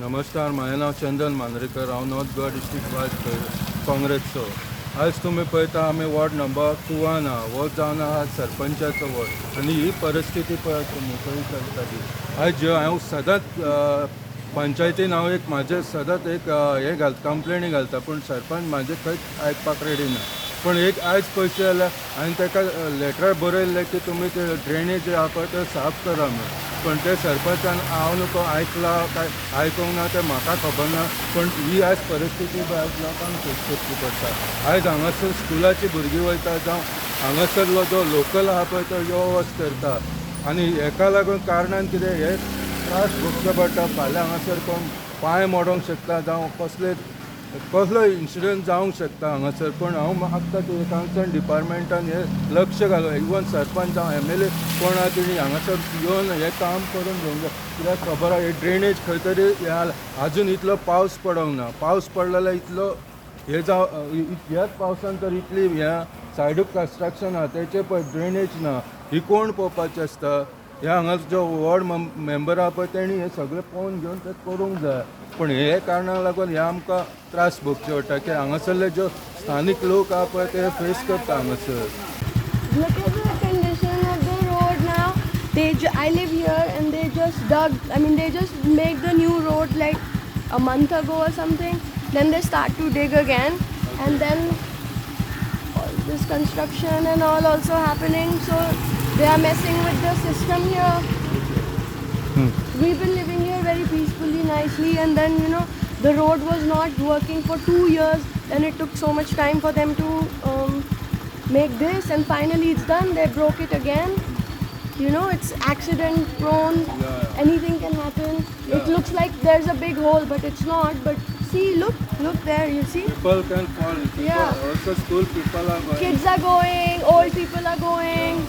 नमस्कार, माझें नाव चंदन मांद्रेकर, हांव north Goa district wise काँग्रेसचो. आयज तुमी पळयता आमी वॉर्ड नंबर 2 आहा, हो जावन आहा सरपंचाचो वॉर्ड, आनी ही परिस्थिती पळय मुसळी चलता ती. आयज ज्यो हांव सदांच पंचायतीन हांव एक म्हाजे सदांच एक हे कंप्लेनी घालता, पूण सरपंच म्हाजे खंयच आयकपाक रेडी ना. पण एक आयज पळयचे जाल्यार हांवें ताका लेटर बरयल्लें की तुमी ते ड्रेनेज आहा पळय ते साफ करा म्हणून. पण ते सरपंचान हांव नको आयकला काय आयकूंक ना तें म्हाका खबर ना. पण ही आयज परिस्थिती आयज लोकांक फेस करची पडटा. आयज हांगासर स्कुलाची भुरगीं वयता जावं हांगासरलो जो लोकल आहा पळय तो यो वच करता, आनी हेका लागून कारणान कितें हे त्रास भोगचे पडटा. फाल्यां हांगासर कोण पांय मोडोंक शकता जावं कसलो इन्सिडंट जावंक शकता हांगासर. पण हांव मागता की हांगासर डिपार्टमेंटान हे लक्ष घालूं. इवन सरपंच जावं MLA कोण आहा तेणी हांगासर येवन हें काम करून घेवंक जाय. कित्याक खबर आहा हे ड्रेनेज खंय तरी हे आजून इतलो पावस पडोंक ना. पावस पडलो जाल्यार इतलो हे ह्याच पावसान तर इतली ह्या सायडूक कंस्ट्रक्शन आहा तेचे पळय ड्रेनेज ना. ही कोण पळोवपाचें आसता? हे हांगा जो वॉर्ड मेंबर आहा पळय तेणी हे सगळें पळोवन घेवन तें करूंक जाय. पण हे कारणाक लागून हे आमकां त्रास भोगचे पडटा की हांगासरले जो स्थानीक लोक आहा पळय ते फेस करता हांगासर. Look at the condition of the road now. I live here and they just dug. I mean, they just make the new road like a month ago or something. Then they start to dig again, and then all this construction and all also happening. So they are messing with the system here. We've been living here very peacefully, nicely, and then the road was not working for 2 years. Then it took so much time for them to make this, and finally it's done. They broke it again. It's accident prone. Yeah. Anything can happen. Yeah. It looks like there's a big hole, but it's not. But see, look there, you see? People can fall. Yeah. Also school people are going. Kids are going, old people are going.